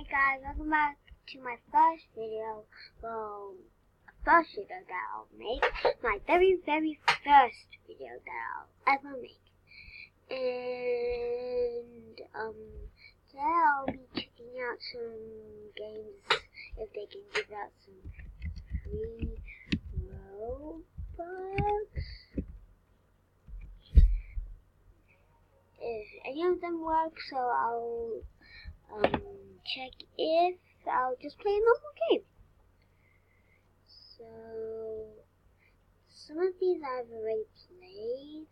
guys, welcome back to my first video. Well, first video that I'll make. My very first video that I'll ever make. And today I'll be checking out some games if they can give out some free robux. If any of them work, so I'll check if I'll just play a normal game. So some of these I've already played.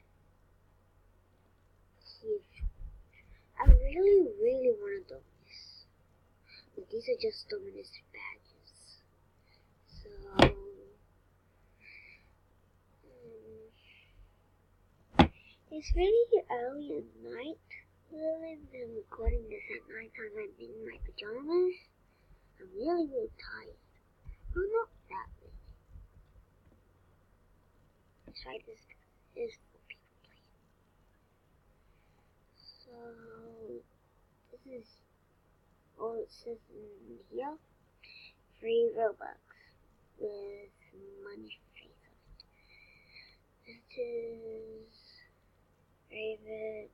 See if I really want to do this. But these are just dominus badges. So it's really early at night. Literally, I'm recording this at night time. I'm in my pajamas. I'm really tired. Well, not that really. That's right, this is for people playing. So, this is all it says in here. Free robux with money face on it. This is favorite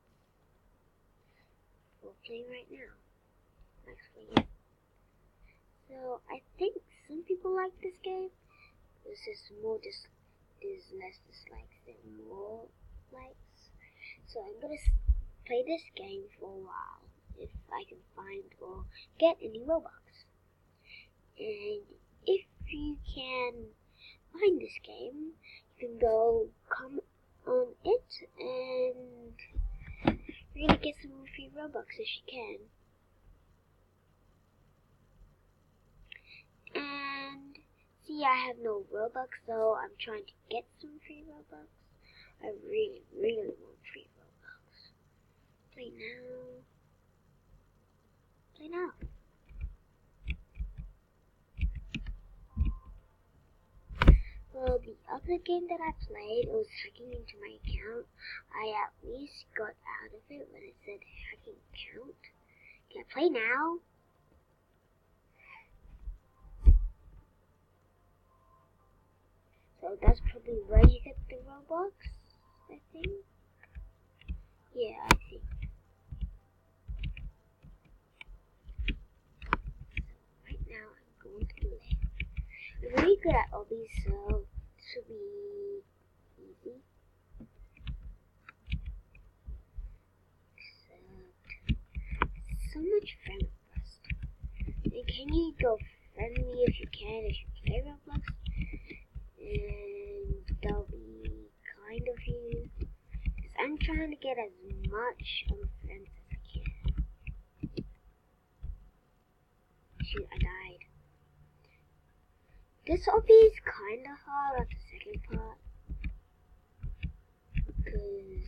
we're playing right now. Actually, so I think some people like this game. There's less dislikes than more likes. So I'm gonna play this game for a while if I can find or get any robux. And if you can find this game, you can go come on it and really get some free robux if you can. And see, I have no robux, so I'm trying to get some free robux. I really want free robux. Play now. Play now. Well, the other game that I played, it was hacking into my account. I at least got out of it when it said hacking account. Can I play now? So that's probably where you get the robux, I think. Yeah, I think. So right now I'm going to play. I'm really good at all these, so this will be easy. Except so much friend request. And can you go friend me if you can, if you play Roblox? And that'll be kind of you. Because I'm trying to get as much of friends as I can. Shoot, I died. This OP is kinda hard at the second part. Because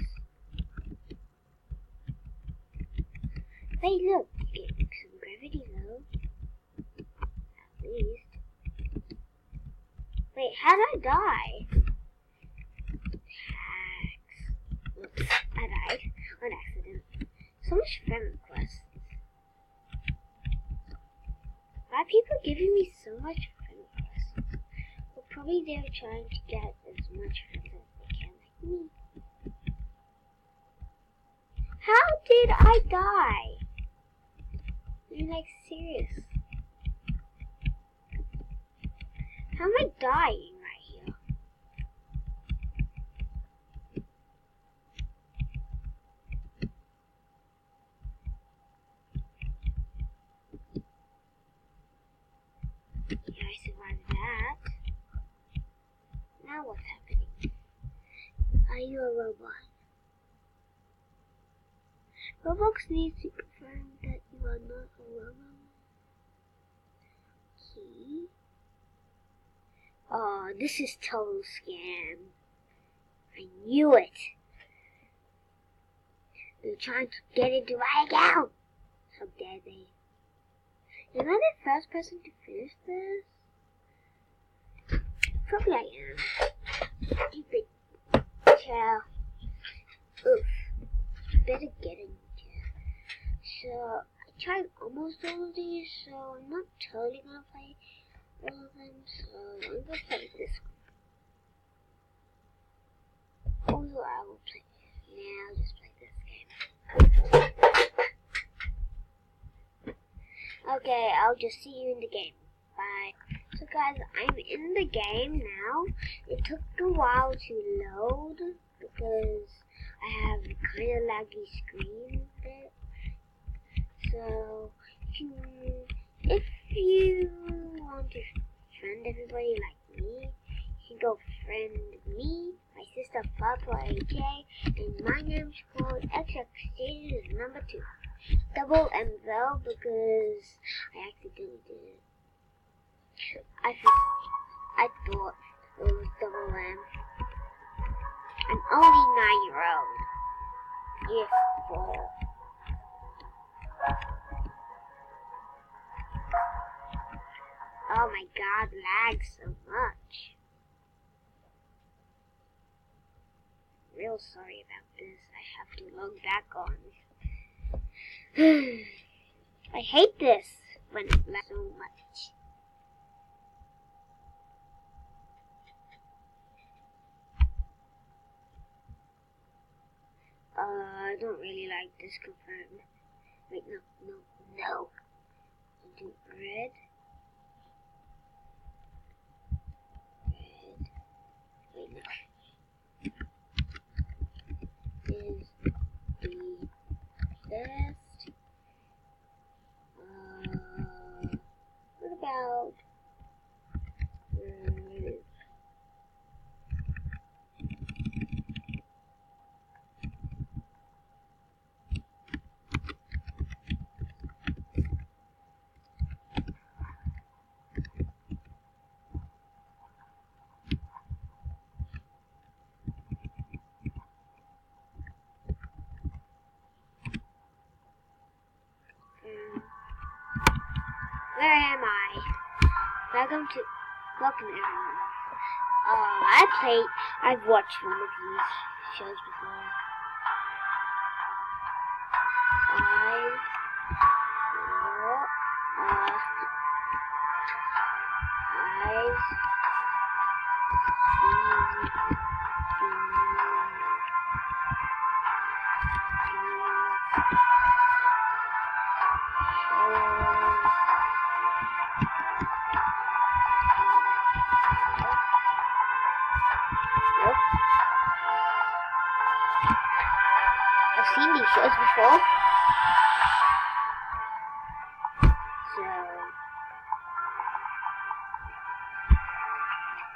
wait, look, you get some gravity though. At least. Wait, how did I die? Hacks. Oops, I died on accident. So much friend requests. Why are people giving me so much friend requests? Well, probably they're trying to get as much friends as they can, like me. How did I die? I'm like serious. How am I dying right here? Yeah, I survived that. Now what's happening? Are you a robot? Roblox needs to confirm that you are not a robot. Key. Oh, this is total scam. I knew it. They're trying to get into my account. How dare they? Am I the first person to finish this? Probably I am. Stupid child. Oof. Better get in here. So, I tried almost all of these, so I'm not totally gonna play all of them, so I'm gonna play this one. Also, I will play this. Now, I'll just play this game. Okay, I'll just see you in the game. Bye. So guys, I'm in the game now. It took a while to load because I have kind of laggy screen bit. So, if you want to friend everybody like me, you can go friend me, my sister Papa AJ, and my name's called XX Stated is number 2. Double M though because I accidentally did it. I thought it was double M. I'm only 9-year-old. Yes, 4. Oh my god, lag so much. Real sorry about this. I have to log back on. I hate this when it lags so much. I don't really like this confirm. Wait, no. I'll do red. Wait, no. Is the best. What about where am I? Welcome everyone. I've watched one of these shows before. I've seen these shows before. So,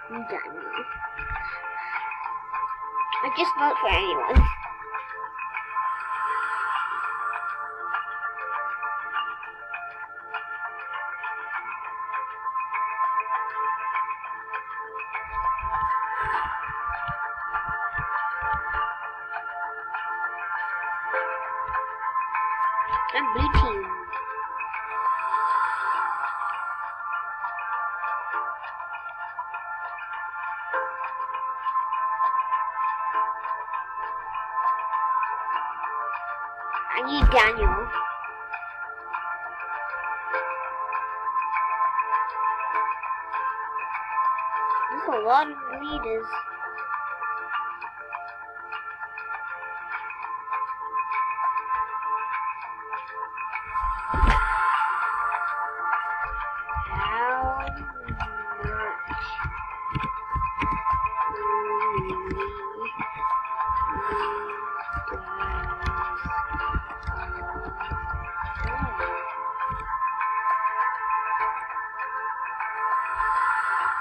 I'm done. I just vote for anyone. I'm blue team. I need Daniel. There's a lot of leaders.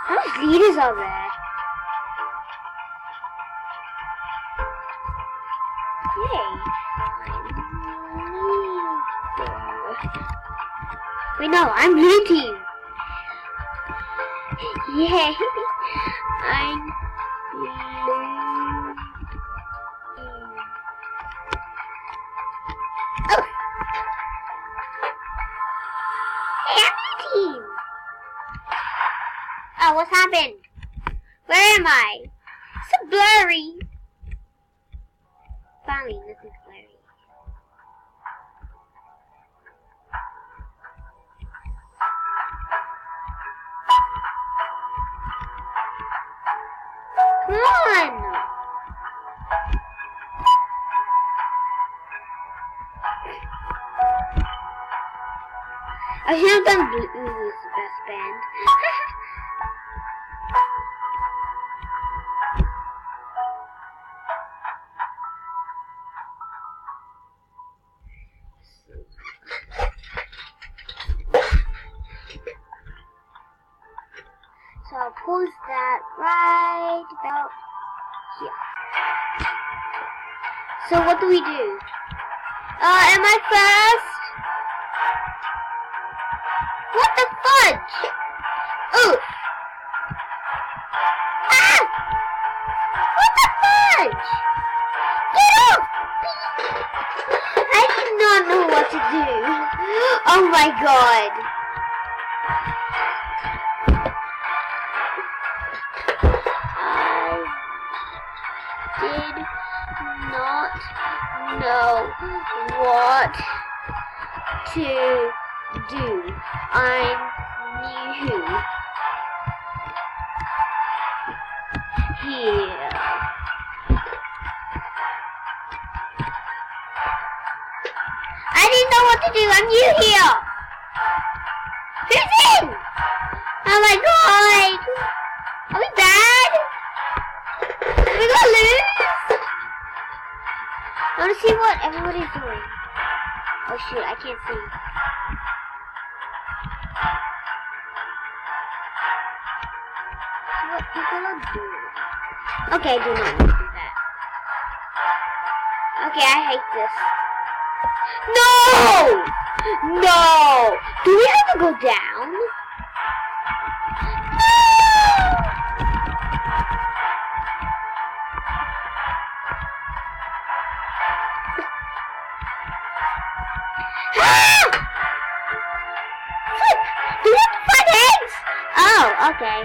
How many leaders are there? Yay! Wait, no, I'm blue team. Yay! I'm blue team. Oh! Hey, I'm blue team. Oh, what's happened? Where am I? So blurry. Finally, nothing's blurry. on! I should have done Blue's best band. So I'll pause that right about here. So what do we do? Am I first? What the fudge? Oof! Ah! What the fudge? Get off! I did not know what to do. Oh my god. I did not know what to do. I'm new here. I didn't know what to do. I'm new here. Who's in? Oh my god. Are we bad? Are we gonna lose? I want to see what everybody's doing. Oh shoot, I can't see. What people are doing. Okay, I do not want to do that. Okay, I hate this. No! No! Do we have to go down? No! Ah! Flip! Do we have to find eggs? Oh, okay.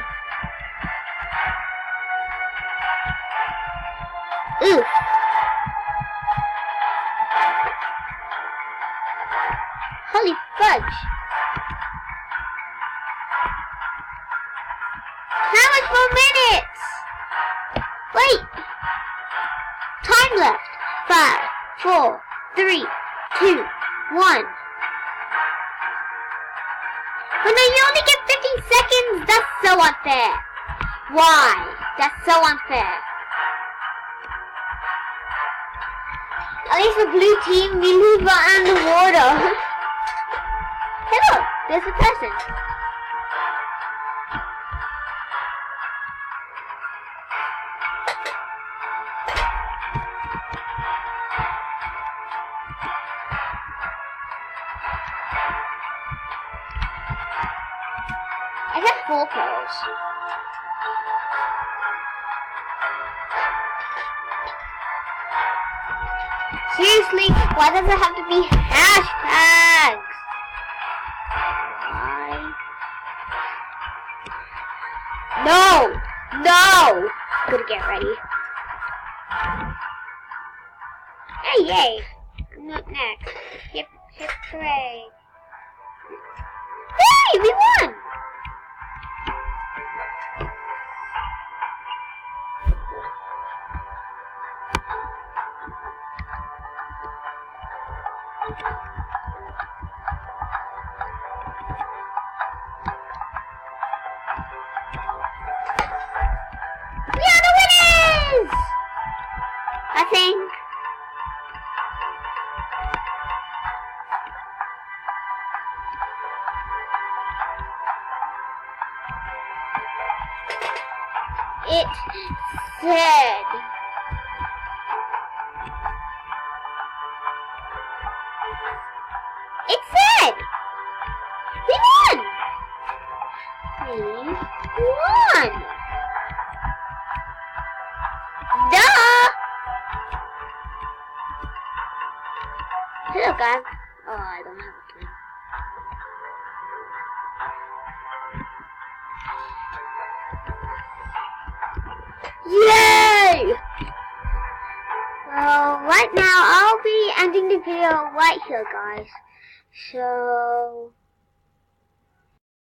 Oof. Holy fudge. How much more minutes? Wait. Time left. 5, 4, 3, 2, 1. But no, you only get 15 seconds. That's so unfair. Why? That's so unfair. At least the blue team, we leave underwater. Hey look, there's a person. I got 4 pearls. Seriously, why does it have to be hashtags? Why? No! No! Gotta get ready. Hey, yay! I'm up next. Hip, hip, hooray. Hey, we won! I think. It said. It said. We won. We won. Duh. Hello, guys. Oh, I don't have a plan. Yay! Well, right now I'll be ending the video right here, guys. So